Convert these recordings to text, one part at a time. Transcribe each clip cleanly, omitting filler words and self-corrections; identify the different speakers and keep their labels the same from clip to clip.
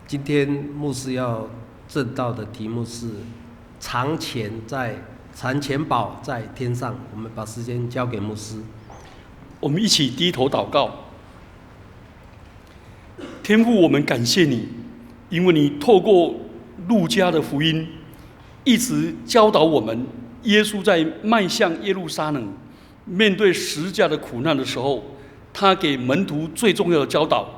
Speaker 1: 今天牧师要证道的题目是藏钱宝在天上。我们把时间交给牧师。
Speaker 2: 我们一起低头祷告。天父，我们感谢你，因为你透过路加的福音，一直教导我们，耶稣在迈向耶路撒冷，面对十字架的苦难的时候，他给门徒最重要的教导。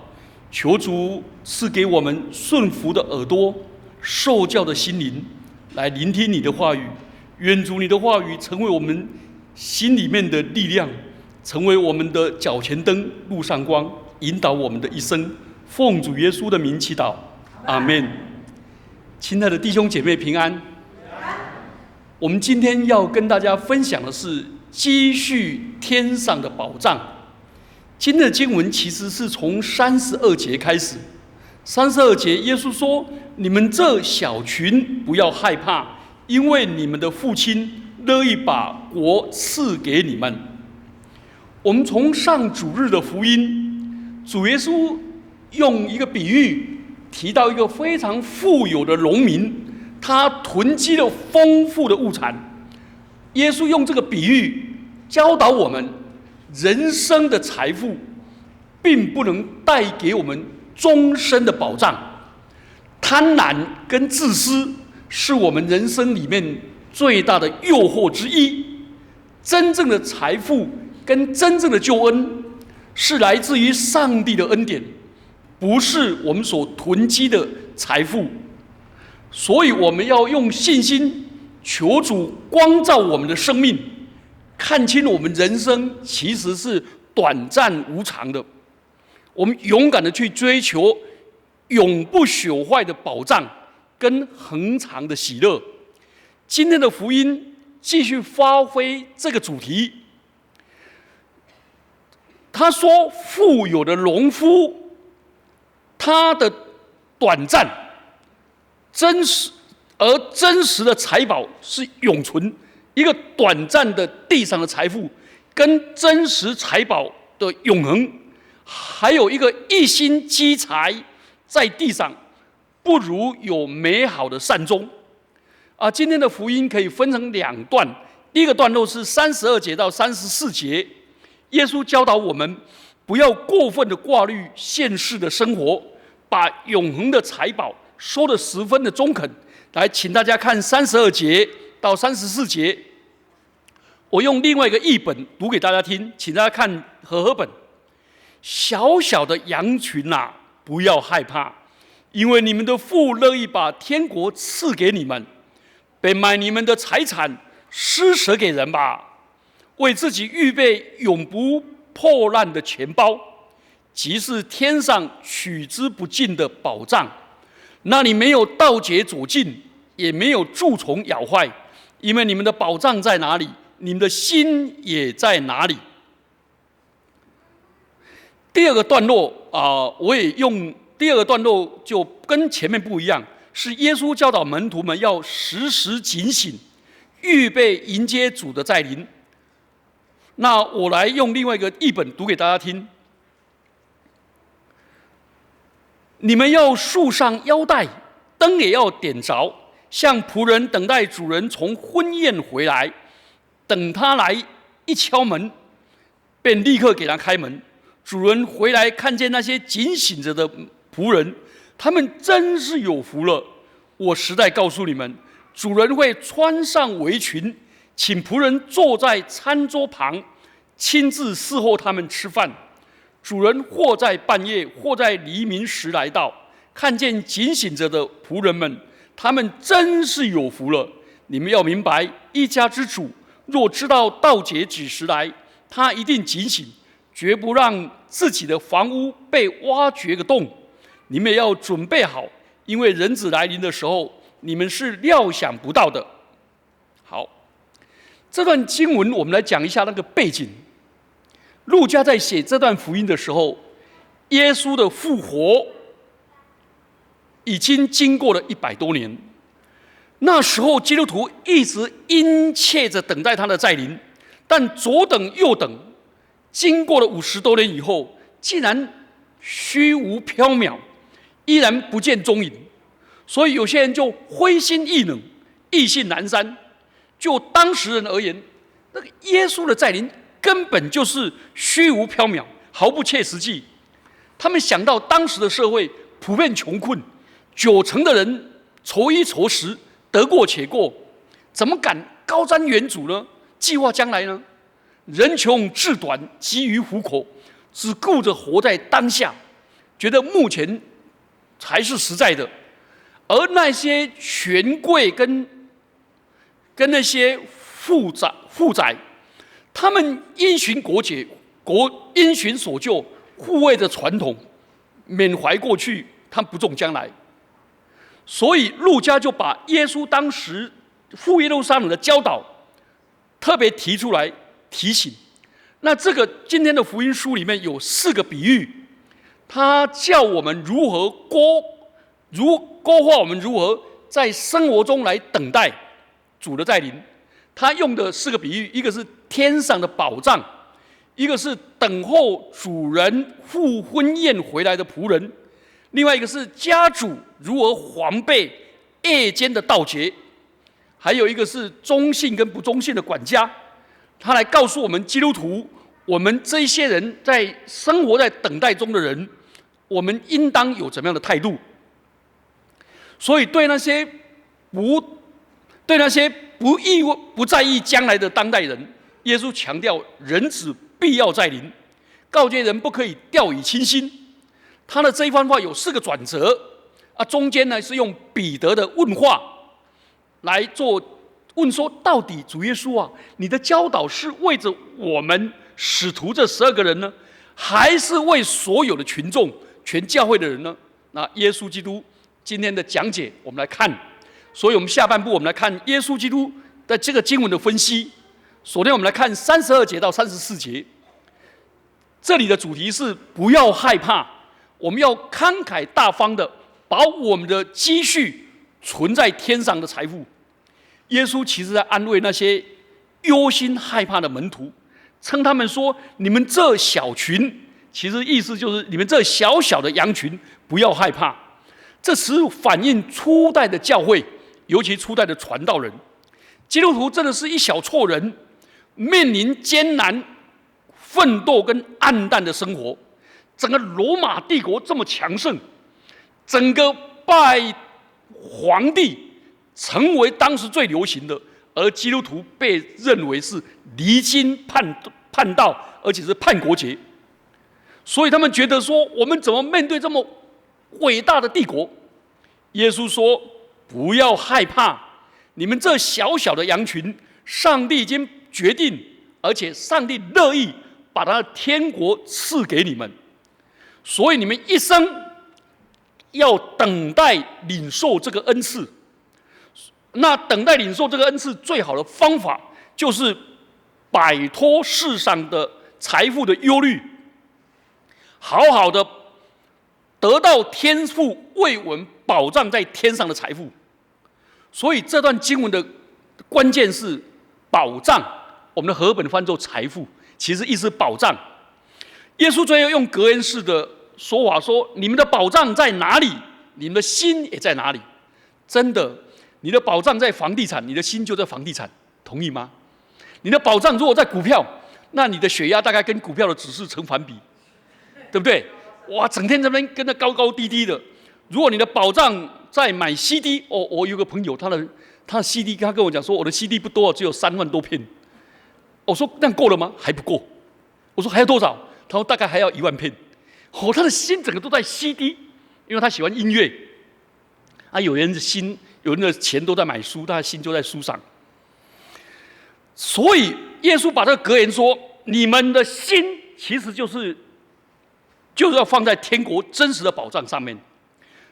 Speaker 2: 求主赐给我们顺服的耳朵、受教的心灵，来聆听你的话语。愿主你的话语成为我们心里面的力量，成为我们的脚前灯、路上光，引导我们的一生。奉主耶稣的名祈祷，阿们。亲爱的弟兄姐妹平安。我们今天要跟大家分享的是积蓄天上的宝藏。今天的经文其实是从32节开始。32节，耶稣说：“你们这小群不要害怕，因为你们的父亲乐意把国赐给你们。”我们从上主日的福音，主耶稣用一个比喻提到一个非常富有的农民，他囤积了丰富的物产。耶稣用这个比喻教导我们，人生的财富并不能带给我们终身的保障。贪婪跟自私是我们人生里面最大的诱惑之一。真正的财富跟真正的救恩是来自于上帝的恩典，不是我们所囤积的财富。所以我们要用信心求主光照我们的生命，看清我们人生其实是短暂无常的。我们勇敢的去追求永不朽坏的宝藏跟恒长的喜乐。今天的福音继续发挥这个主题。他说，富有的农夫，他的短暂真实的财宝是永存。一个短暂的地上的财富跟真实财宝的永恒，还有一个一心积财在地上，不如有美好的善终。今天的福音可以分成两段。第一个段落是32节到34节，耶稣教导我们不要过分的挂虑现世的生活，把永恒的财宝收得十分的中肯。来，请大家看32节到34节。我用另外一个译本读给大家听，请大家看和合本。小小的羊群啊，不要害怕，因为你们的父乐意把天国赐给你们。变卖你们的财产，施舍给人吧，为自己预备永不破烂的钱包，即是天上取之不尽的宝藏。那里没有盗劫左近，也没有蛀虫咬坏，因为你们的宝藏在哪里，你们的心也在哪里。第二个段落我也用第二个段落，就跟前面不一样，是耶稣教导门徒们要时时警醒，预备迎接主的再临。那我来用另外一个译本读给大家听。你们要束上腰带，灯也要点着，像仆人等待主人从婚宴回来，等他来一敲门，便立刻给他开门。主人回来看见那些警醒着的仆人，他们真是有福了。我实在告诉你们，主人会穿上围裙，请仆人坐在餐桌旁，亲自伺候他们吃饭。主人或在半夜，或在黎明时来到，看见警醒着的仆人们，他们真是有福了。你们要明白，一家之主若知道盗劫几时来，他一定警醒，绝不让自己的房屋被挖掘个洞。你们也要准备好，因为人子来临的时候，你们是料想不到的。好，这段经文我们来讲一下那个背景。路加在写这段福音的时候，耶稣的复活已经经过了100多年。那时候基督徒一直殷切着等待他的再临，但左等右等，经过了50多年以后，竟然虚无缥缈，依然不见踪影。所以有些人就灰心意冷，意兴阑珊。就当时人而言，那个耶稣的再临根本就是虚无缥缈，毫不切实际。他们想到当时的社会普遍穷困，90%的人愁衣愁食，得过且过，怎么敢高瞻远瞩呢？计划将来呢？人穷志短，急于糊口，只顾着活在当下，觉得目前才是实在的。而那些权贵跟那些富宰，他们因循国节，因循所就，护卫着传统，缅怀过去，他们不重将来。所以路加就把耶稣当时赴耶路撒冷的教导特别提出来提醒。那这个今天的福音书里面有4个比喻，他叫我们如何勾画我们如何在生活中来等待主的再临。他用的4个比喻，一个是天上的宝藏，一个是等候主人赴婚宴回来的仆人，另外一个是家主如何防备夜间的盗贼，还有一个是忠信跟不忠信的管家。他来告诉我们基督徒，我们这一些人在生活在等待中的人，我们应当有怎么样的态度。所以对那些不在意将来的当代人，耶稣强调人子必要再临，告诫人不可以掉以轻心。他的这一番话有4个转折中间呢是用彼得的问话来做问说，到底主耶稣啊，你的教导是为着我们使徒这12个人呢，还是为所有的群众全教会的人呢？那耶稣基督今天的讲解我们来看，所以我们下半部我们来看耶稣基督的这个经文的分析。首先我们来看32节到34节，这里的主题是不要害怕，我们要慷慨大方的把我们的积蓄存在天上的财富。耶稣其实在安慰那些忧心害怕的门徒，称他们说，你们这小群，其实意思就是你们这小小的羊群不要害怕。这词反映初代的教会，尤其初代的传道人。基督徒真的是一小撮人，面临艰难、奋斗跟暗淡的生活。整个罗马帝国这么强盛，整个拜皇帝成为当时最流行的，而基督徒被认为是离经叛道，而且是叛国节。所以他们觉得说，我们怎么面对这么伟大的帝国？耶稣说，不要害怕，你们这小小的羊群，上帝已经决定，而且上帝乐意把他的天国赐给你们，所以你们一生要等待领受这个恩赐。那等待领受这个恩赐最好的方法，就是摆脱世上的财富的忧虑，好好的得到天父为我们保障在天上的财富。所以这段经文的关键是保障，我们的和本翻作财富，其实意思保障。耶稣最后用格言式的说法说，你们的保障在哪里，你们的心也在哪里。真的，你的保障在房地产，你的心就在房地产，同意吗？你的保障如果在股票，那你的血压大概跟股票的指数成反比，对不对？哇，整天这边跟着高高低低的。如果你的保障在买 CD， 我有个朋友，他的 CD， 他跟我讲说，我的 CD 不多，只有3万多片。我说那够了吗？还不够。我说还要多少？他说大概还要1万片。他的心整个都在 CD， 因为他喜欢音乐。有人的钱都在买书，他的心就在书上。所以耶稣把这个格言说，你们的心其实就是要放在天国真实的保障上面。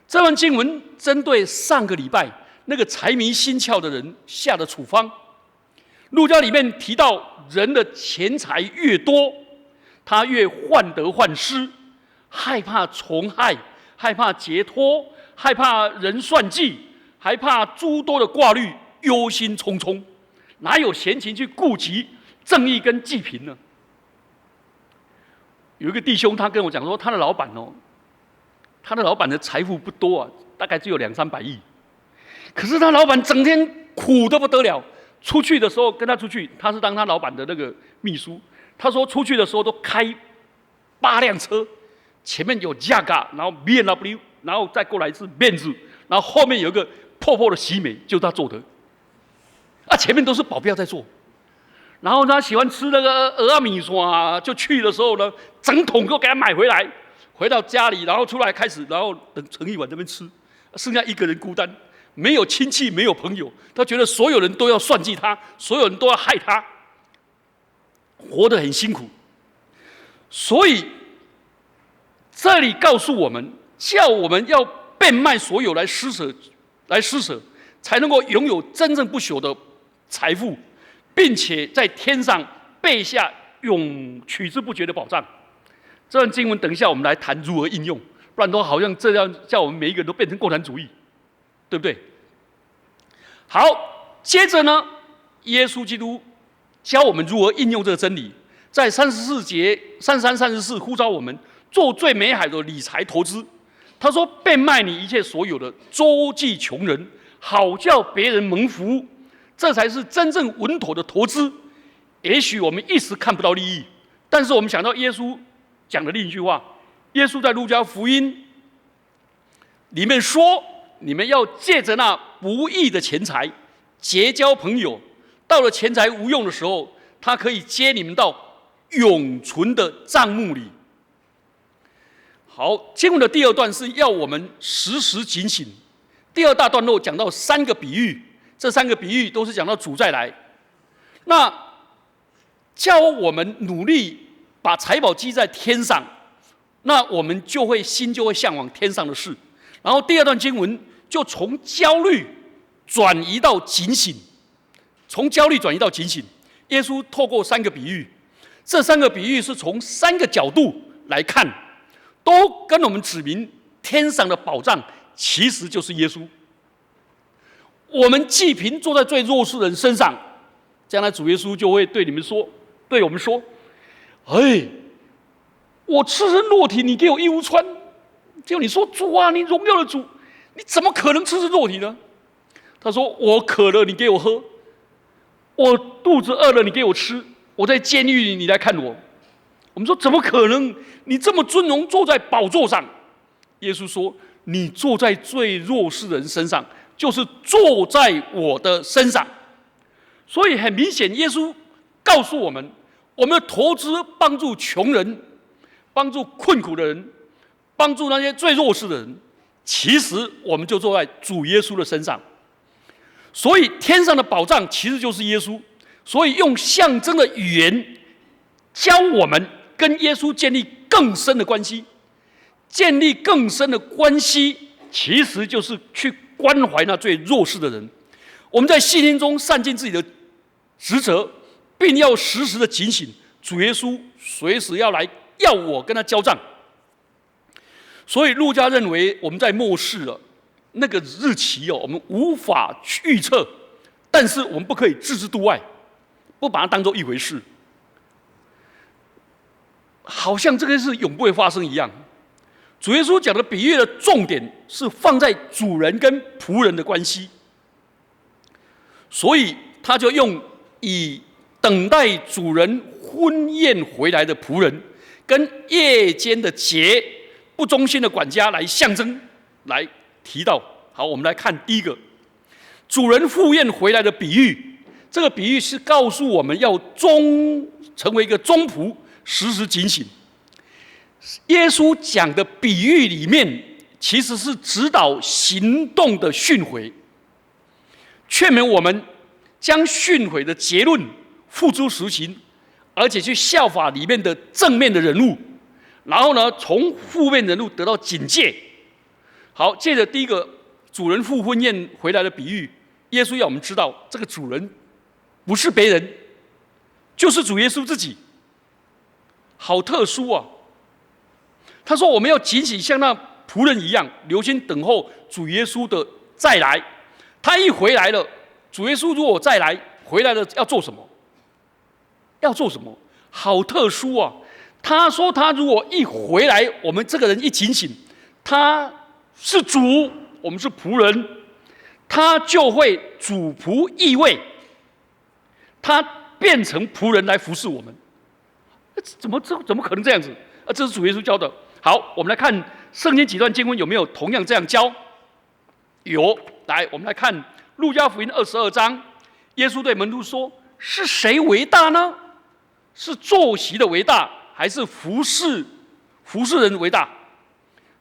Speaker 2: 这段经文针对上个礼拜那个财迷心窍的人下的处方。路加里面提到，人的钱财越多，他越患得患失，害怕虫害，害怕劫脱，害怕人算计，害怕诸多的挂虑，忧心忡忡，哪有闲情去顾及正义跟济贫呢？有一个弟兄他跟我讲说，他的老板他的老板的财富不多啊，大概只有200-300亿。可是他老板整天苦得不得了，出去的时候跟他出去，他是当他老板的那个秘书。他说出去的时候都开8辆车，前面有 Jaga， 然后 BMW， 然后再过来是 Benz， 然后后面有一个破破的喜美，就是他做的。前面都是保镖在做。然后他喜欢吃那个蚵仔米线啊，就去的时候呢，整桶都给他买回来，回到家里，然后出来开始，然后等盛一碗这边吃，剩下一个人孤单，没有亲戚，没有朋友，他觉得所有人都要算计他，所有人都要害他，活得很辛苦。所以这里告诉我们，叫我们要变卖所有来施舍，才能够拥有真正不朽的财富，并且在天上备下永取之不绝的宝藏。这段经文等一下我们来谈如何应用，不然都好像这样叫我们每一个人都变成共产主义，对不对？好，接着呢，耶稣基督教我们如何应用这个真理，在34节、33、34呼召我们做最美好的理财投资。他说：“变卖你一切所有的，周济穷人，好叫别人蒙福。”这才是真正稳妥的投资。也许我们一时看不到利益，但是我们想到耶稣讲的另一句话，耶稣在路加福音里面说：“你们要借着那不义的钱财结交朋友，到了钱财无用的时候，他可以接你们到永存的帐幕里。”好，经文的第二段是要我们时时警醒。第二大段落讲到3个比喻，这3个比喻都是讲到主再来。那叫我们努力把财宝积在天上，那我们心就会向往天上的事。然后第二段经文就从焦虑转移到警醒，从焦虑转移到警醒。耶稣透过3个比喻，这3个比喻是从3个角度来看，都跟我们指明天上的宝藏其实就是耶稣。我们济贫坐在最弱势的人身上，将来主耶稣就会对我们说：“我赤身裸体，你给我衣服穿。”结果你说：“主啊，你荣耀的主，你怎么可能赤身裸体呢？”他说：“我渴了，你给我喝；我肚子饿了，你给我吃；我在监狱里，你来看我。”我们说：“怎么可能？你这么尊荣，坐在宝座上。”耶稣说：“你坐在最弱势的人身上，就是坐在我的身上。”所以很明显，耶稣告诉我们，我们的投资帮助穷人，帮助困苦的人，帮助那些最弱势的人，其实我们就坐在主耶稣的身上。所以天上的宝藏其实就是耶稣。所以用象征的语言教我们跟耶稣建立更深的关系。建立更深的关系，其实就是去关怀那最弱势的人。我们在信心中善尽自己的职责，并要时时的警醒，主耶稣随时要来要我跟他交账。所以路加认为我们在末世了，那个日期我们无法预测，但是我们不可以置之度外，不把它当作一回事，好像这个是永不会发生一样。主耶稣讲的比喻的重点是放在主人跟仆人的关系，所以他就用以等待主人婚宴回来的仆人跟夜间的节不忠心的管家来象征，来提到。好，我们来看第一个主人赴宴回来的比喻。这个比喻是告诉我们要成为一个忠仆，时时警醒。耶稣讲的比喻里面，其实是指导行动的训诲，劝勉我们将训诲的结论付诸实行，而且去效法里面的正面的人物，然后呢，从负面人物得到警戒。好，借着第一个主人赴婚宴回来的比喻，耶稣要我们知道，这个主人不是别人，就是主耶稣自己，好特殊啊！他说：“我们要警醒，像那仆人一样，留心等候主耶稣的再来。他一回来了，主耶稣如果再来回来了，要做什么？要做什么？好特殊啊！他说，他如果一回来，我们这个人一警醒，他是主，我们是仆人，他就会主仆异位，他变成仆人来服侍我们。怎么可能这样子？这是主耶稣教的。好，我们来看圣经几段经文有没有同样这样教？有。来，我们来看路加福音22章，耶稣对门徒说：“是谁为大呢？是坐席的为大，还是服侍人为大？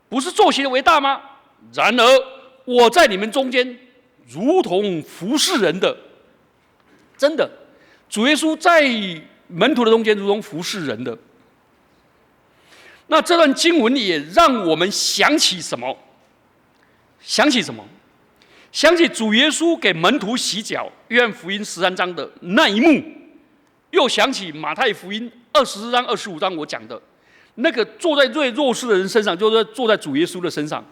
Speaker 2: 不是坐席的为大吗？然而我在你们中间，如同服侍人的。”真的，主耶稣在门徒的中间，如同服侍人的。那这段经文也让我们想起什么？想起主耶稣给门徒洗脚，约翰福音13章的那一幕，又想起马太福音24章、25章我讲的那个坐在最弱势的人身上，就是坐在主耶稣的身上。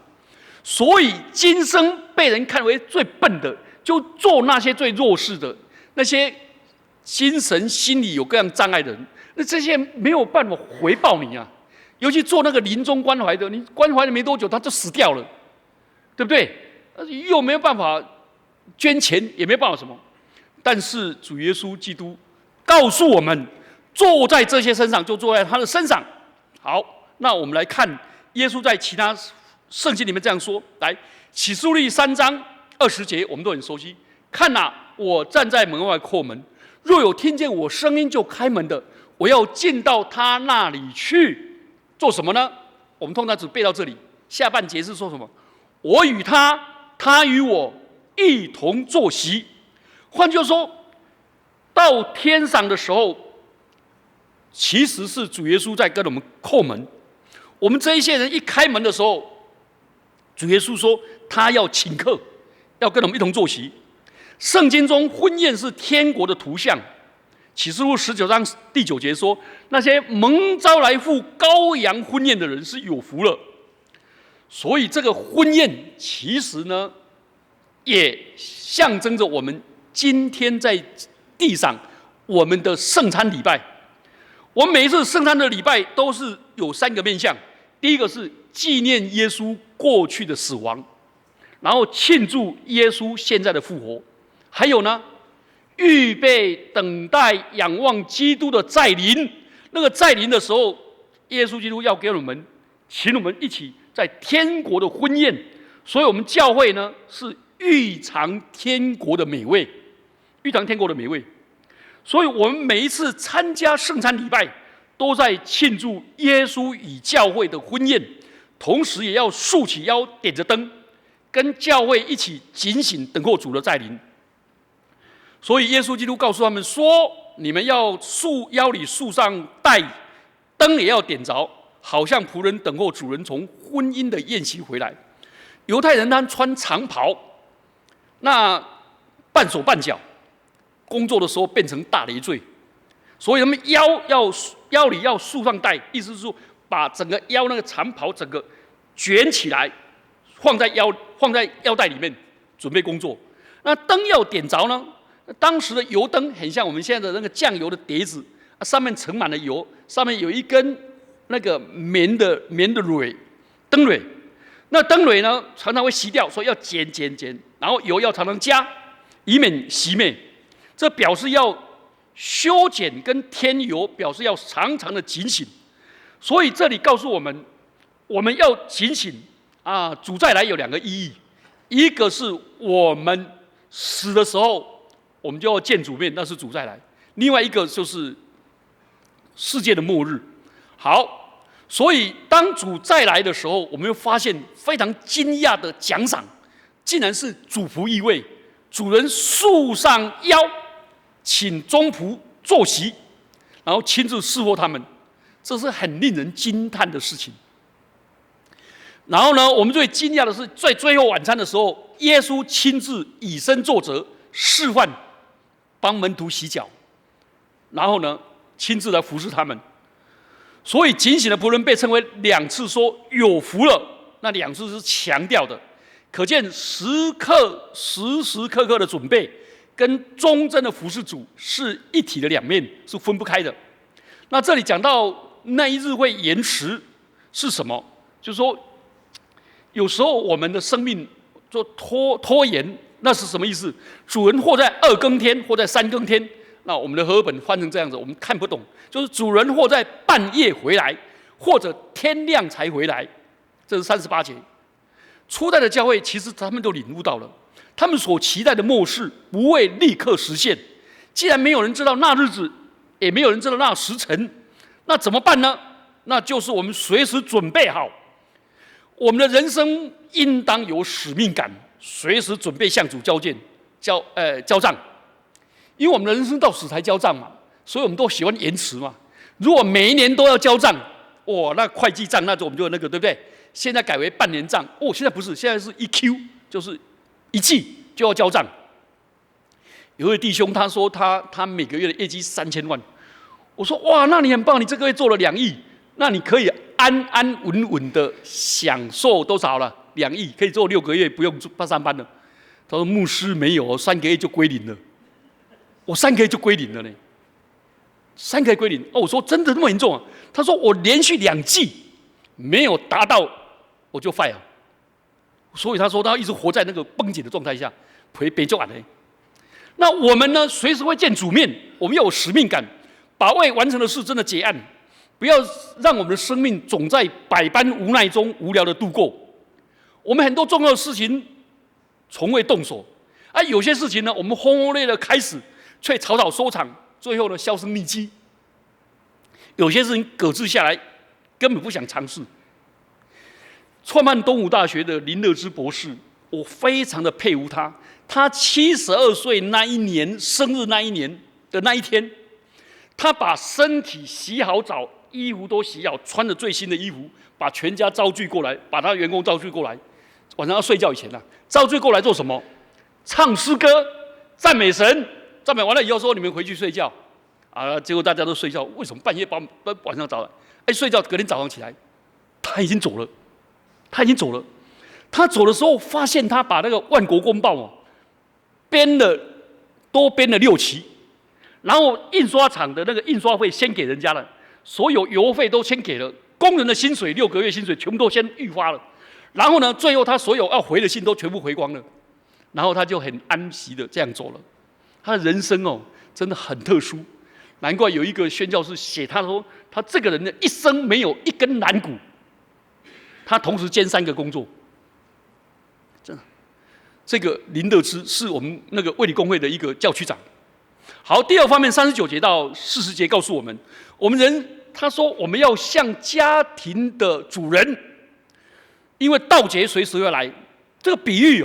Speaker 2: 所以今生被人看为最笨的，就做那些最弱势的，那些精神心理有各样障碍的人，那这些没有办法回报你啊。尤其做那个临终关怀的，你关怀了没多久他就死掉了，对不对？又没有办法捐钱，也没有办法什么。但是主耶稣基督告诉我们，坐在这些身上，就坐在他的身上。好，那我们来看耶稣在其他圣经里面这样说。来，启示录3章20节，我们都很熟悉。看哪，我站在门外叩门，若有听见我声音就开门的，我要进到他那里去，做什么呢？我们通常只背到这里，下半节是说什么？我与他，他与我一同坐席。换句话说，到天上的时候，其实是主耶稣在跟我们叩门。我们这一些人一开门的时候，主耶稣说他要请客，要跟我们一同坐席。圣经中婚宴是天国的图像。启示录19章第9节说，那些蒙召来赴羔羊婚宴的人是有福了。所以这个婚宴其实呢，也象征着我们今天在地上我们的圣餐礼拜。我们每一次圣餐的礼拜都是有3个面向，第一个是纪念耶稣过去的死亡，然后庆祝耶稣现在的复活，还有呢，预备等待仰望基督的再临。那个再临的时候，耶稣基督要给我们，请我们一起在天国的婚宴。所以我们教会呢，是预尝天国的美味，预尝天国的美味。所以我们每一次参加圣餐礼拜，都在庆祝耶稣与教会的婚宴，同时也要竖起腰，点着灯，跟教会一起警醒等候主的再临。所以耶稣基督告诉他们说：“你们要腰里束上带，灯也要点着，好像仆人等候主人从婚姻的宴席回来。”犹太人他们穿长袍，那半手半脚，工作的时候变成大累赘，所以他们腰里要束上带，意思是说把整个腰那个长袍整个卷起来，放在腰带里面，准备工作。那灯要点着呢？当时的油灯很像我们现在的那个酱油的碟子，上面盛满了油，上面有一根那个棉的蕊，灯蕊。那灯蕊呢，常常会熄掉，所以要剪，然后油要常常加，以免熄灭。这表示要修剪跟添油，表示要常常的警醒。所以这里告诉我们，我们要警醒啊！主再来有2个意义，一个是我们死的时候，我们就要见主面，那是主再来；另外一个就是世界的末日。好。所以，当主再来的时候，我们会发现非常惊讶的奖赏，竟然是主仆异位，主人束上腰，请中仆坐席，然后亲自侍候他们，这是很令人惊叹的事情。然后呢，我们最惊讶的是，在最后晚餐的时候，耶稣亲自以身作则，示范帮门徒洗脚，然后呢，亲自来服侍他们。所以警醒的仆人被称为2次说有福了，那2次是强调的，可见时时刻刻的准备跟忠贞的服侍主是一体的2面，是分不开的。那这里讲到那一日会延迟是什么？就是说有时候我们的生命做拖延，那是什么意思？主人或在2更天，或在3更天。那我们的和合本翻成这样子，我们看不懂。就是主人或在半夜回来，或者天亮才回来。这是38节。初代的教会其实他们都领悟到了，他们所期待的末世不会立刻实现。既然没有人知道那日子，也没有人知道那时辰，那怎么办呢？那就是我们随时准备好，我们的人生应当有使命感，随时准备向主交账。因为我们的人生到死才交账嘛，所以我们都喜欢延迟嘛。如果每一年都要交账，那会计账那我们就对不对？现在改为半年账，现在不是，现在是1Q，就是1季就要交账。有位弟兄他说他每个月的业绩3000万，我说哇，那你很棒，你这个月做了2亿，那你可以安安稳稳的享受多少了？2亿可以做6个月，不用上班了。他说牧师没有，3个月就归零了。我3个月就归零了呢，3个月归零。我说真的那么严重啊？他说我连续2季没有达到，我就 fire。所以他说他一直活在那个绷紧的状态下，别就完了。那我们呢，随时会见主面，我们要有使命感，把未完成的事真的结案，不要让我们的生命总在百般无奈中无聊的度过。我们很多重要的事情从未动手，有些事情呢，我们轰轰烈烈的开始，却草草收场，最后呢销声匿迹。有些事情搁置下来，根本不想尝试。创办东吴大学的林乐之博士，我非常的佩服他。他72岁那一年生日那一年的那一天，他把身体洗好澡，衣服都洗好，穿着最新的衣服，把全家招聚过来，把他员工招聚过来，晚上要睡觉以前招聚过来做什么？唱诗歌，赞美神。赞美完了以后说：“你们回去睡觉。”结果大家都睡觉。为什么半夜晚上早睡觉？隔天早上起来，他已经走了。他走的时候，发现他把那个《万国公报》多编了6期，然后印刷厂的那个印刷费先给人家了，所有邮费都先给了，工人的薪水6个月薪水全部都先预发了。然后呢，最后他所有要回的信都全部回光了，然后他就很安息的这样走了。他的人生真的很特殊，难怪有一个宣教士写他说，他这个人的一生没有一根软骨，他同时兼3个工作。真的，这个林乐之是我们那个卫理公会的一个教区长。好，第2方面39节到40节告诉我们，我们人他说我们要像家庭的主人，因为盗贼随时会来。这个比喻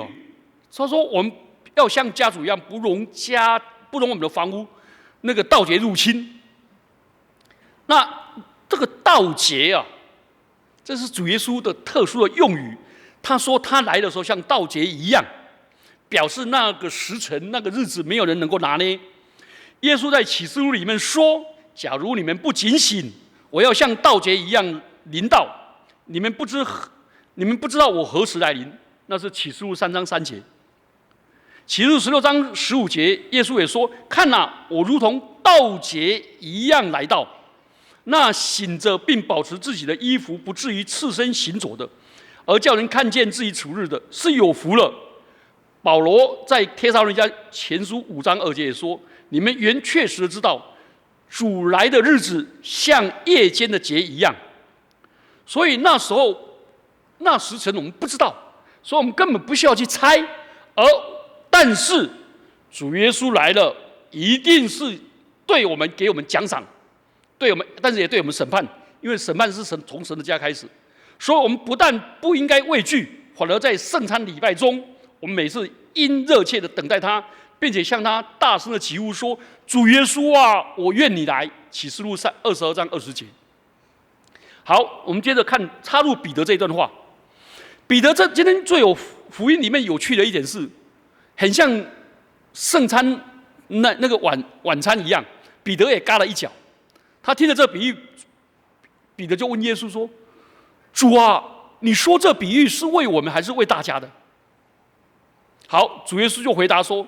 Speaker 2: 他说我们要像家主一样，不容我们的房屋那个盗贼入侵。那这个盗贼这是主耶稣的特殊的用语。他说他来的时候像盗贼一样，表示那个时辰、那个日子没有人能够拿捏。耶稣在启示录里面说：“假如你们不警醒，我要像盗贼一样临到，你们不知道我何时来临。”那是启示录3章3节。启示录16章15节，耶稣也说：“看我如同盗贼一样来到。那醒着并保持自己的衣服，不至于赤身行走的，而叫人看见自己处日的，是有福了。”保罗在帖撒罗尼迦前书5章2节也说：“你们原确实知道，主来的日子像夜间的劫一样。”所以那时候那时辰我们不知道，所以我们根本不需要去猜。但是主耶稣来了，一定是给我们奖赏，但是也对我们审判，因为审判是从神的家开始。所以我们不但不应该畏惧，反而在圣餐礼拜中，我们每次应热切的等待他，并且向他大声的疾呼说：“主耶稣我愿你来。”启示录22章20节。好，我们接着看插入彼得这一段话。彼得今天最有福音里面有趣的一点是，很像圣餐那个晚餐一样，彼得也嘎了一脚。他听了这比喻，彼得就问耶稣说：“主你说这比喻是为我们还是为大家的？”好，主耶稣就回答说：“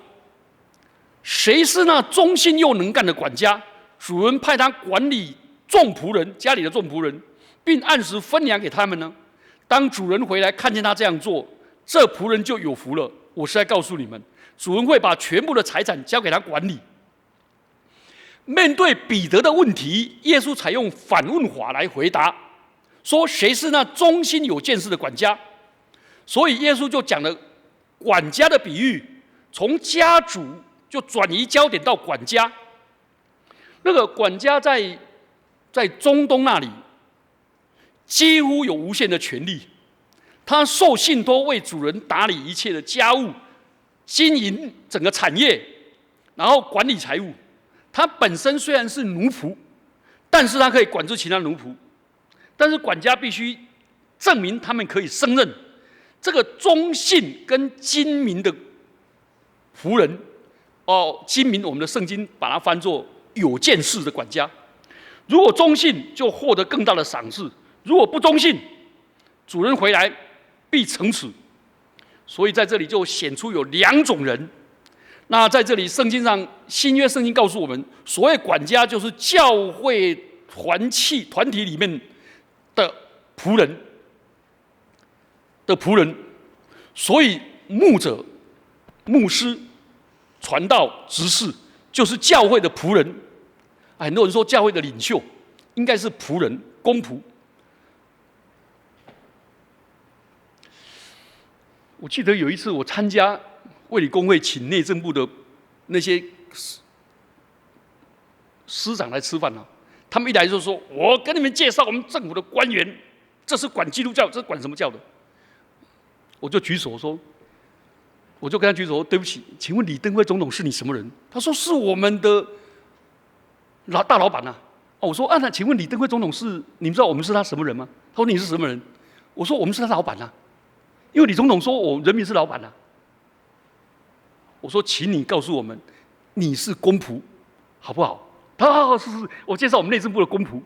Speaker 2: 谁是那忠心又能干的管家？主人派他管理众仆人，家里的众仆人，并按时分粮给他们呢？当主人回来看见他这样做，这仆人就有福了。我是在告诉你们，主人会把全部的财产交给他管理。面对彼得的问题，耶稣采用反问法来回答，说谁是那忠心有见识的管家？所以耶稣就讲了管家的比喻，从家主就转移焦点到管家。那个管家在中东那里，几乎有无限的权利，他受信托为主人打理一切的家务，经营整个产业，然后管理财务。他本身虽然是奴仆，但是他可以管制其他奴仆。但是管家必须证明他们可以胜任。这个忠信跟精明的仆人，精明我们的圣经把它翻作有见识的管家。如果忠信，就获得更大的赏赐；如果不忠信，主人回来必惩处。所以在这里就显出有两种人。那在这里圣经上，新约圣经告诉我们，所谓管家就是教会团体里面的仆人。所以牧者、牧师、传道、执事，就是教会的仆人。很多人说教会的领袖应该是仆人、公仆。我记得有一次我参加卫理公会请内政部的那些师长来吃饭了，他们一来就说：“我跟你们介绍我们政府的官员，这是管基督教，这是管什么教的？”我就举手说：“我就跟他举手说，对不起，请问李登辉总统是你什么人？”他说：“是我们的大老板啊。”我说：“那请问李登辉总统是你们知道我们是他什么人吗？”他说：“你是什么人？”我说：“我们是他老板啊，因为李总统说我人民是老板啊。”我说：“请你告诉我们，你是公仆，好不好？”他说：“是，我介绍我们内政部的公仆。”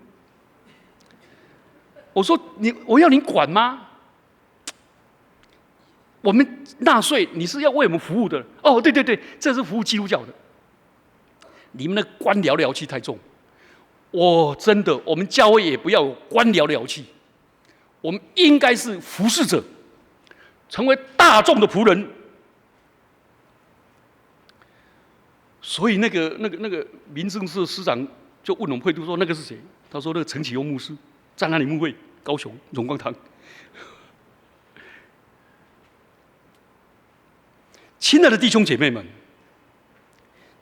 Speaker 2: 我说：“我要你管吗？我们纳税，你是要为我们服务的。”哦，对，这是服务基督教的。你们的官僚獠气太重。真的，我们教会也不要有官僚獠气，我们应该是服侍者，成为大众的仆人。所以那个民政司的司长就问我们会督说：“那个是谁？”他说：“那个陈启庸牧师在哪里牧会？高雄荣光堂。”亲爱的弟兄姐妹们，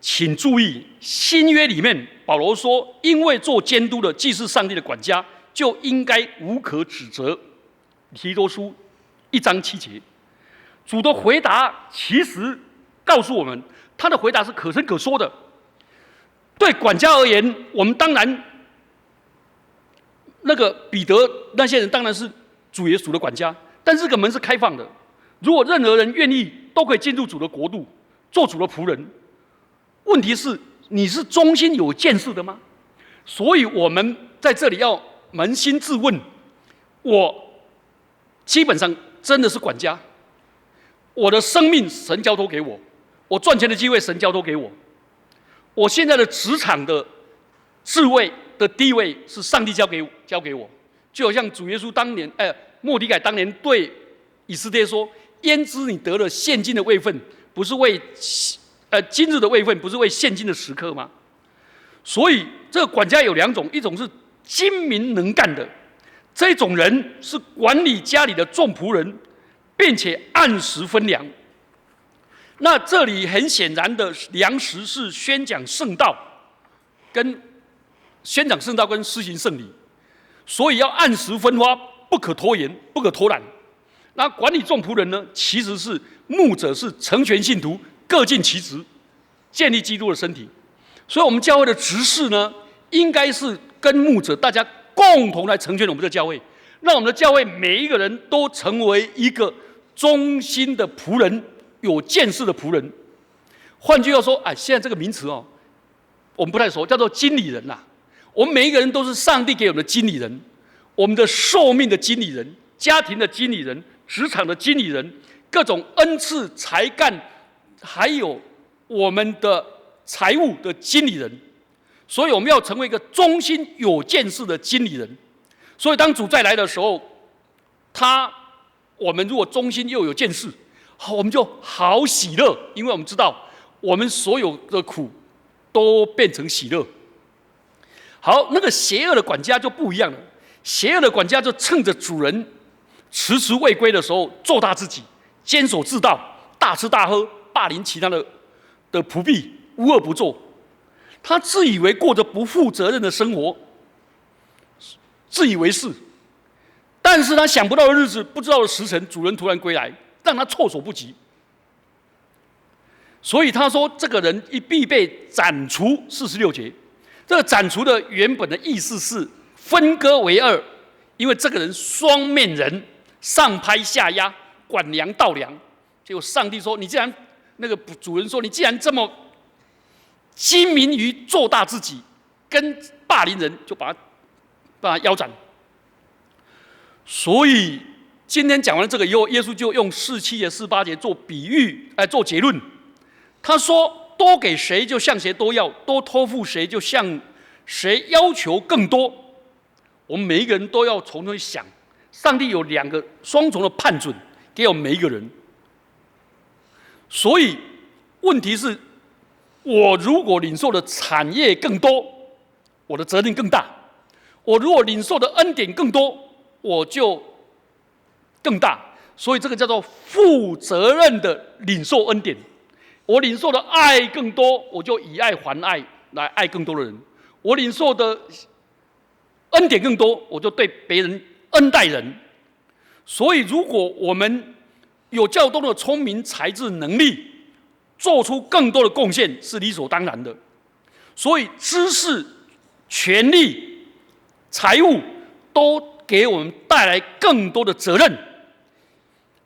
Speaker 2: 请注意，新约里面保罗说：“因为做监督的既是上帝的管家，就应该无可指责。”提多书1章7节，主的回答其实告诉我们，他的回答是可伸可缩的。对管家而言，我们当然那个彼得那些人当然是主耶稣的管家，但这个门是开放的，如果任何人愿意，都可以进入主的国度，做主的仆人。问题是，你是忠心有见识的吗？所以我们在这里要扪心自问：我基本上真的是管家，我的生命神交托给我，我赚钱的机会神交托给我，我现在的职场的智慧的地位是上帝交给我，就好像主耶稣当年，末底改当年对以斯帖说：“焉知你得了现今的位分，不是为今日的位分，不是为现今的时刻吗？”所以这个管家有两种，一种是精明能干的，这种人是管理家里的众仆人，并且按时分粮。那这里很显然的粮食是宣讲圣道跟施行圣礼，所以要按时分发，不可拖延，不可偷懒。那管理众仆人呢，其实是牧者是成全信徒，各尽其职，建立基督的身体。所以我们教会的执事呢，应该是跟牧者大家共同来成全我们的教会，让我们的教会每一个人都成为一个忠心的仆人，有见识的仆人。换句话说，现在这个名词我们不太熟，叫做经理人啦。我们每一个人都是上帝给我们的经理人，我们的寿命的经理人，家庭的经理人，职场的经理人，各种恩赐、才干，还有我们的财务的经理人。所以我们要成为一个忠心有见识的经理人。所以当主再来的时候，我们如果忠心又有见识，我们就好喜乐，因为我们知道我们所有的苦都变成喜乐。好，那个邪恶的管家就不一样了，邪恶的管家就趁着主人迟迟未归的时候，做大自己，坚守自盗，大吃大喝，霸凌其他的仆婢，无恶不作。他自以为过着不负责任的生活，自以为是，但是他想不到的日子，不知道的时辰，主人突然归来，让他措手不及。所以他说，这个人必被斩除。46节，这个斩除的原本的意思是分割为二，因为这个人双面人，上拍下压，管粮盗粮。结果上帝说：“你既然那个主人说，你既然这么精明于做大自己，跟霸凌人，就把他腰斩。”所以今天讲完这个以后，耶稣就用47节、48节做比喻，做结论。他说：“多给谁，就向谁多要；多托付谁，就向谁要求更多。”我们每一个人都要从中想，上帝有2个双重的判准给我们每一个人。所以问题是，我如果领受的产业更多，我的责任更大；我如果领受的恩典更多，我就更大。所以这个叫做负责任的领受恩典。我领受的爱更多，我就以爱还爱，来爱更多的人。我领受的恩典更多，我就对别人恩待人。所以如果我们有较多的聪明才智能力，做出更多的贡献是理所当然的。所以知识、权力、财物都给我们带来更多的责任。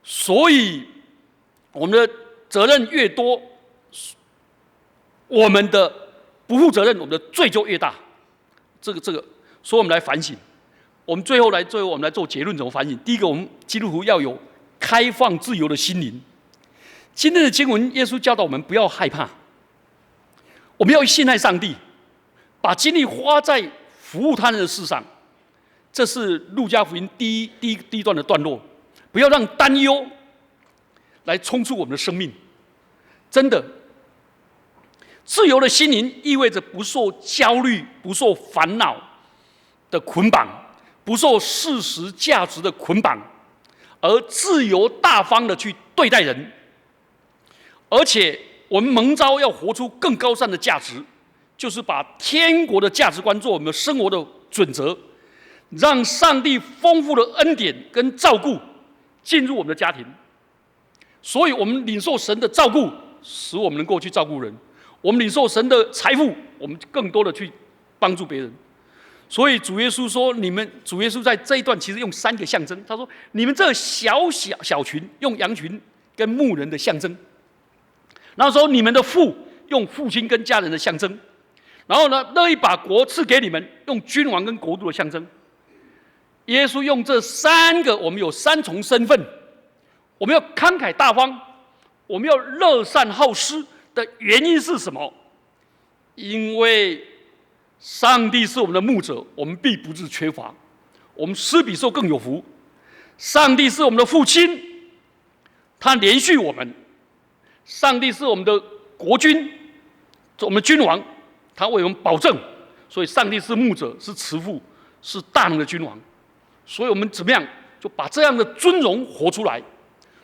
Speaker 2: 所以我们的责任越多，我们的不负责任，我们的罪就越大。这个，所以我们来反省。我们最后我们来做结论，怎么反省？第一个，我们基督徒要有开放自由的心灵。今天的经文，耶稣教导我们不要害怕，我们要信赖上帝，把精力花在服务他人的事上。这是路加福音第一段的段落。不要让担忧来冲出我们的生命。真的，自由的心灵意味着不受焦虑、不受烦恼的捆绑，不受事实价值的捆绑，而自由大方的去对待人。而且我们蒙召要活出更高尚的价值，就是把天国的价值观做我们生活的准则，让上帝丰富的恩典跟照顾进入我们的家庭。所以我们领受神的照顾，使我们能够去照顾人；我们领受神的财富，我们更多的去帮助别人。所以主耶稣说，主耶稣在这一段其实用3个象征。他说：“你们这小群，用羊群跟牧人的象征。然后说你们的父，用父亲跟家人的象征。然后呢，乐意把国赐给你们，用君王跟国度的象征。”耶稣用这3个，我们有3重身份。我们要慷慨大方，我们要乐善好施的原因是什么？因为上帝是我们的牧者，我们必不致缺乏，我们施比受更有福。上帝是我们的父亲，他连续我们。上帝是我们的国君，我们的君王，他为我们保证。所以上帝是牧者，是慈父，是大能的君王。所以我们怎么样就把这样的尊荣活出来？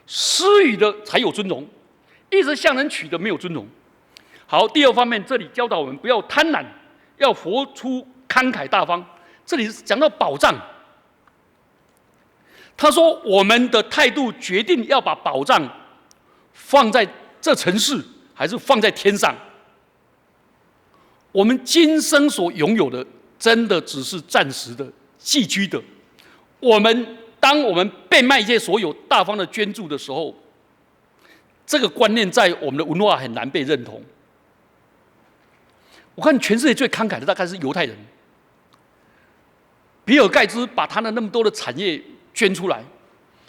Speaker 2: 施予的才有尊荣，一直向人取的没有尊荣。好，第2方面，这里教导我们不要贪婪，要活出慷慨大方。这里讲到保障，他说我们的态度决定要把保障放在这城市，还是放在天上。我们今生所拥有的，真的只是暂时的、寄居的。当我们被卖界所有大方的捐助的时候，这个观念在我们的文化很难被认同。我看全世界最慷慨的大概是犹太人。比尔盖茨把他的那么多的产业捐出来，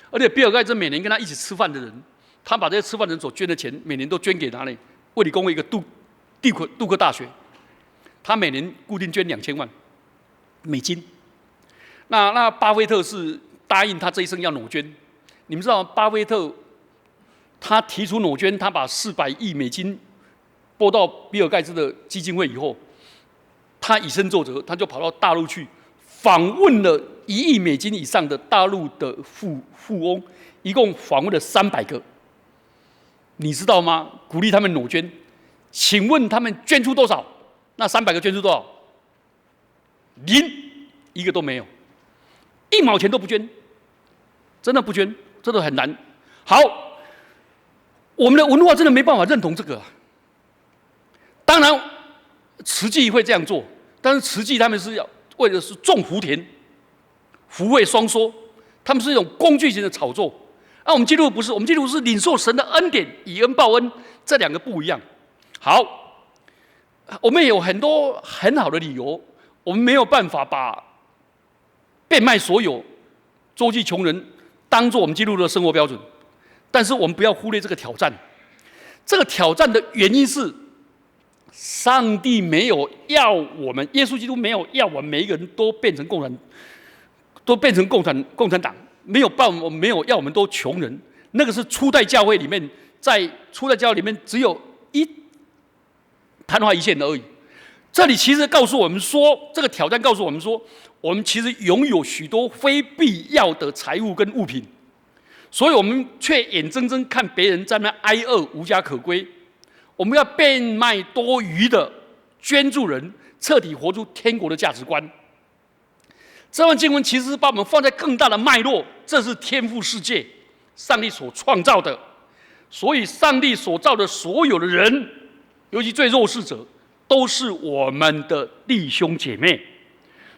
Speaker 2: 而且比尔盖茨每年跟他一起吃饭的人，他把这些吃饭的人所捐的钱，每年都捐给哪里？卫理公会一个杜克大学，他每年固定捐2000万美金。那巴菲特是答应他这一生要裸捐。你们知道巴菲特他提出裸捐，他把400亿美金拨到比尔盖茨的基金会以后，他以身作则，他就跑到大陆去访问了1亿美金以上的大陆的富翁，一共访问了300个。你知道吗？鼓励他们裸捐，请问他们捐出多少？那300个捐出多少？0，一个都没有，1毛钱都不捐，真的不捐，真的很难。好，我们的文化真的没办法认同这个。当然，慈济会这样做，但是慈济他们是要为的是种福田、福慧双收，他们是一种工具型的炒作。我们基督徒不是，我们基督徒是领受神的恩典，以恩报恩，这2个不一样。好，我们有很多很好的理由，我们没有办法把变卖所有、周济穷人当做我们基督徒的生活标准，但是我们不要忽略这个挑战。这个挑战的原因是，上帝没有要我们，耶稣基督没有要我们每一个人都变成共产党。没有要我们都穷人，那个是初代教会里面，在初代教会里面只有昙花一现而已。这里其实告诉我们说，这个挑战告诉我们说，我们其实拥有许多非必要的财物跟物品，所以我们却眼睁睁看别人在那挨饿无家可归。我们要变卖多余的，捐助人，彻底活出天国的价值观。这段经文其实是把我们放在更大的脉络，这是天父世界，上帝所创造的，所以上帝所造的所有的人，尤其最弱势者，都是我们的弟兄姐妹。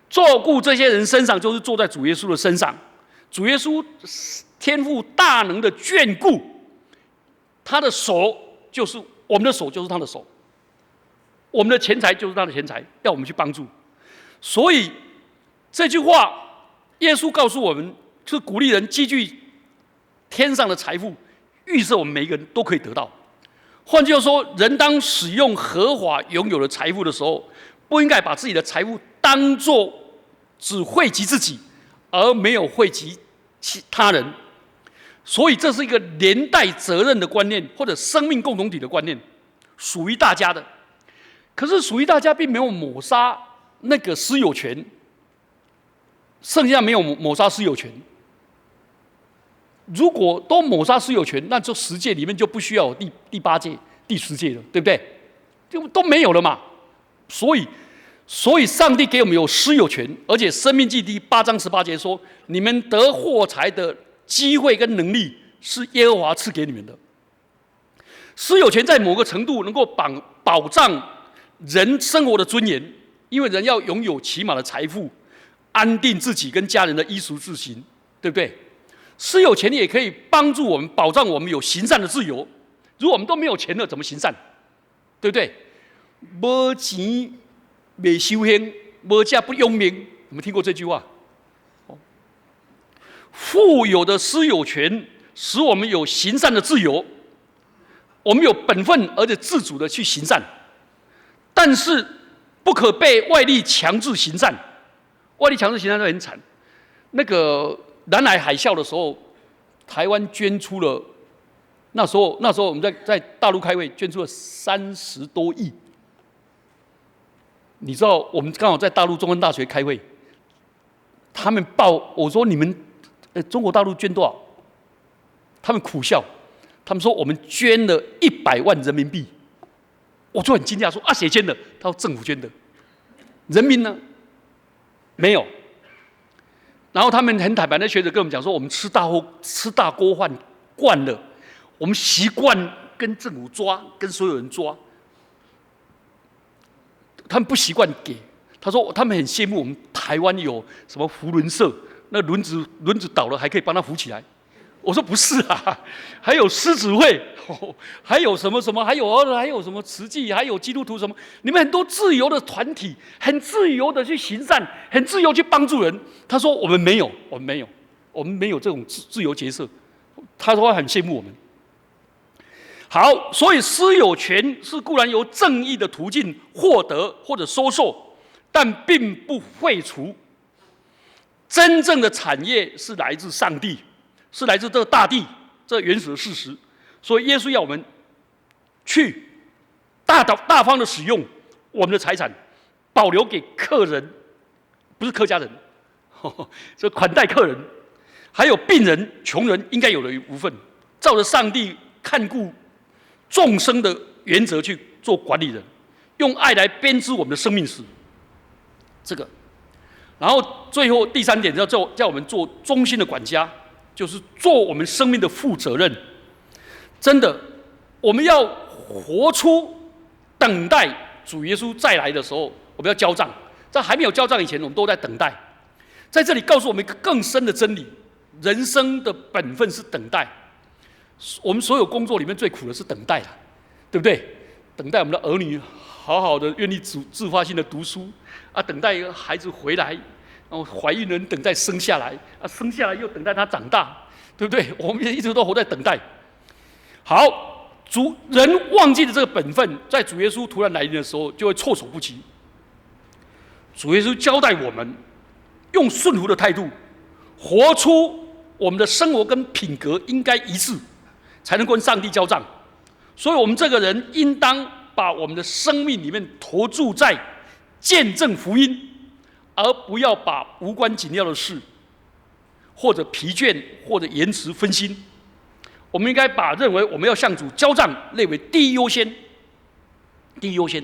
Speaker 2: 照顾这些人身上，就是坐在主耶稣的身上。主耶稣天父大能的眷顾，他的手就是我们的手，就是他的手；我们的钱财就是他的钱财，要我们去帮助。所以这句话，耶稣告诉我们，是鼓励人积聚天上的财富，预设我们每一个人都可以得到。换句话说，人当使用合法拥有的财富的时候，不应该把自己的财富当作只惠及自己，而没有惠及他人。所以这是一个连带责任的观念，或者生命共同体的观念，属于大家的。可是属于大家并没有抹杀那个私有权。剩下没有抹杀私有权。如果都抹杀私有权，那就10诫里面就不需要有第8诫、第10诫了，对不对？就都没有了嘛。所以上帝给我们有私有权，而且《申命记》第8章18节说：“你们得获财的机会跟能力，是耶和华赐给你们的。”私有权在某个程度能够保障人生活的尊严，因为人要拥有起码的财富。安定自己跟家人的衣食住行，对不对？私有权也可以帮助我们，保障我们有行善的自由。如果我们都没有钱了，怎么行善？对不对？没钱没修行，没家不用名。有没有听过这句话？富有的私有权使我们有行善的自由，我们有本分而且自主的去行善，但是不可被外力强制行善。外力强制行善都很惨。那个南海海啸的时候，台湾捐出了，那时候我们在大陆开会，捐出了30多亿。你知道，我们刚好在大陆中文大学开会，他们我说你们中国大陆捐多少？他们苦笑，他们说我们捐了100万人民币。我就很惊讶说谁捐的？他说政府捐的，人民呢？没有。然后他们很坦白的学者跟我们讲说，我们吃大锅饭惯了，我们习惯跟政府抓，跟所有人抓，他们不习惯给。他说他们很羡慕我们台湾有什么扶轮社，那轮子倒了还可以帮他扶起来。我说不是啊，还有狮子会，还有什么什么，还有什么慈济，还有基督徒什么，你们很多自由的团体，很自由的去行善，很自由去帮助人。他说我们没有这种自由角色。他说很羡慕我们。好，所以私有权是固然由正义的途径获得或者收受，但并不废除真正的产业是来自上帝，是来自这个大地，这原始的事实。所以耶稣要我们去大方的使用我们的财产，保留给客人，不是客家人，这款待客人，还有病人、穷人应该有的一部分，照着上帝看顾众生的原则去做管理人，用爱来编织我们的生命史。这个，然后最后第3点叫我们做忠心的管家，就是做我们生命的负责任。真的，我们要活出等待主耶稣再来的时候，我们要交账。在还没有交账以前，我们都在等待。在这里告诉我们一个更深的真理：人生的本分是等待。我们所有工作里面最苦的是等待了，对不对？等待我们的儿女好好的愿意自发性的读书啊，等待孩子回来，然后怀孕人等待生下来啊，生下来又等待他长大，对不对？我们也一直都活在等待。好，人忘记了这个本分，在主耶稣突然来临的时候，就会措手不及。主耶稣交代我们，用顺服的态度，活出我们的生活跟品格应该一致，才能跟上帝交账。所以，我们这个人应当把我们的生命里面投注在见证福音，而不要把无关紧要的事，或者疲倦，或者延迟分心。我们应该把认为我们要向主交账列为第一优先。第一优先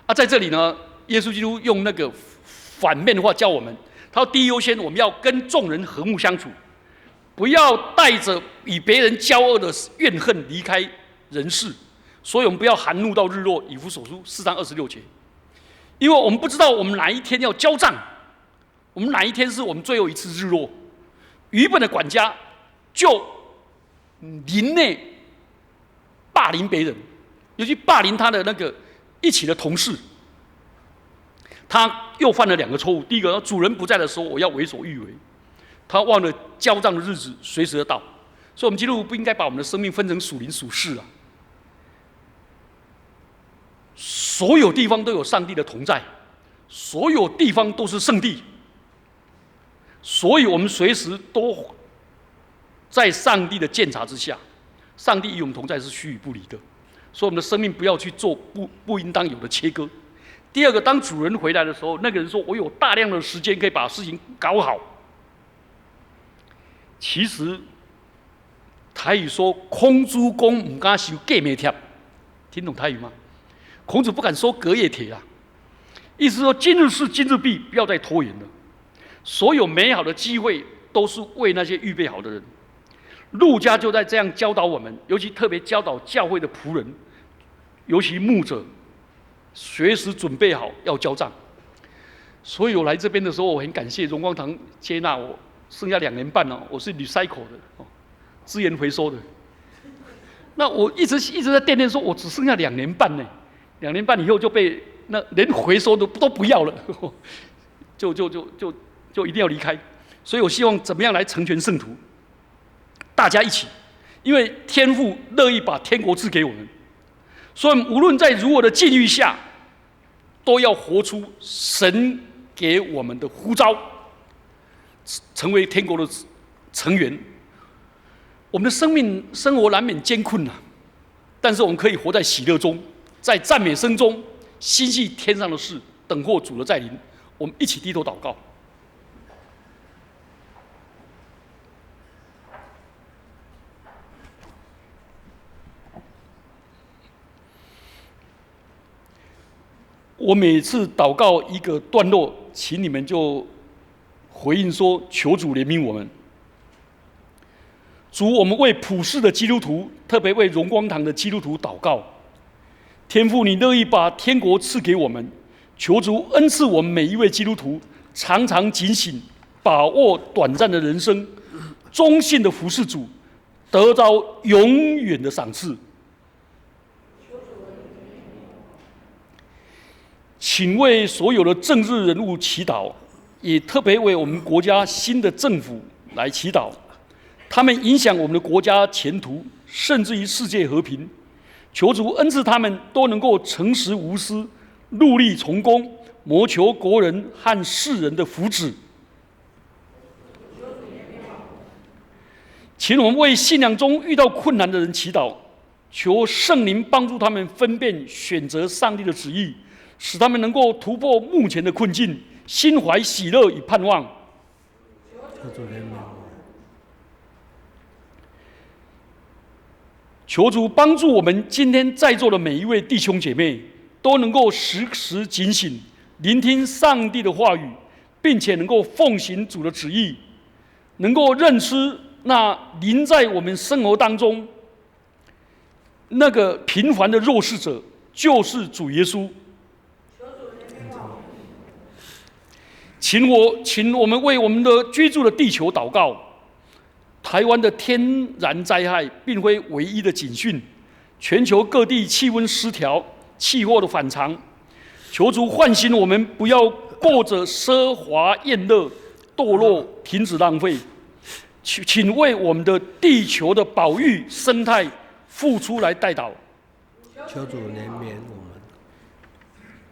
Speaker 2: 啊，在这里呢，耶稣基督用那个反面的话教我们，他说第一优先，我们要跟众人和睦相处，不要带着与别人交恶的怨恨离开人世。所以我们不要含怒到日落，以弗所书4章26节。因为我们不知道我们哪一天要交账，我们哪一天是我们最后一次日落。愚笨的管家就林内霸凌别人，尤其霸凌他的那个一起的同事。他又犯了2个错误。第一个，主人不在的时候，我要为所欲为。他忘了交账的日子随时而到。所以，我们基督徒不应该把我们的生命分成属灵属世啊。所有地方都有上帝的同在，所有地方都是圣地。所以我们随时都在上帝的监察之下，上帝与我们同在是虚与不离的，所以我们的生命不要去做不应当有的切割。第二个，当主人回来的时候，那个人说：“我有大量的时间可以把事情搞好。”其实台语说“空主公唔敢收隔夜帖”，听懂台语吗？孔子不敢收隔夜帖啊，意思说今日事今日毕，不要再拖延了。所有美好的机会都是为那些预备好的人。路加就在这样教导我们，尤其特别教导教会的仆人，尤其牧者，随时准备好要交账。所以我来这边的时候，我很感谢荣光堂接纳我，剩下2年半了，我是recycle的，资源回收的。那我一直在惦念说，我只剩下2年半呢，2年半以后就被那连回收都不要了，就一定要离开。所以我希望怎么样来成全圣徒，大家一起，因为天父乐意把天国赐给我们，所以无论在如何的境遇下，都要活出神给我们的呼召，成为天国的成员。我们的生活难免艰困啊，但是我们可以活在喜乐中，在赞美声中心系天上的事，等候主的再临。我们一起低头祷告。我每次祷告一个段落，请你们就回应说：求主怜悯我们。主，我们为普世的基督徒，特别为荣光堂的基督徒祷告。天父，你乐意把天国赐给我们，求主恩赐我们每一位基督徒，常常警醒，把握短暂的人生，忠信的服侍主，得到永远的赏赐。请为所有的政治人物祈祷，也特别为我们国家新的政府来祈祷。他们影响我们的国家前途，甚至于世界和平。求主恩赐他们都能够诚实无私，努力从公，谋求国人和世人的福祉。请我们为信仰中遇到困难的人祈祷，求圣灵帮助他们分辨选择上帝的旨意，使他们能够突破目前的困境，心怀喜乐与盼望。求主帮助我们今天在座的每一位弟兄姐妹，都能够时时警醒，聆听上帝的话语，并且能够奉行主的旨意，能够认知那临在我们生活当中那个平凡的弱势者，就是主耶稣。请我们为我们的居住的地球祷告。台湾的天然灾害并非唯一的警讯，全球各地气温失调、气候的反常，求主唤醒我们，不要过着奢华宴乐、堕落，停止浪费。请为我们的地球的保育生态付出来代祷。
Speaker 1: 求主怜悯我们。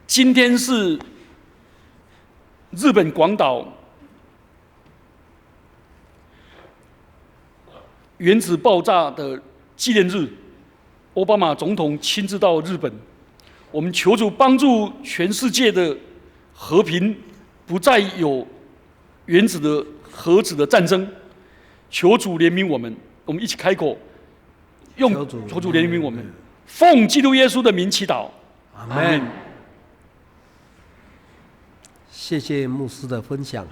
Speaker 2: 今天是日本广岛原子爆炸的纪念日，奥巴马总统亲自到日本。我们求主帮助全世界的和平，不再有核子的战争。求主怜悯我们，我们一起开口，用求主怜悯我们，奉基督耶稣的名祈祷，
Speaker 1: 阿门。谢谢牧师的分享。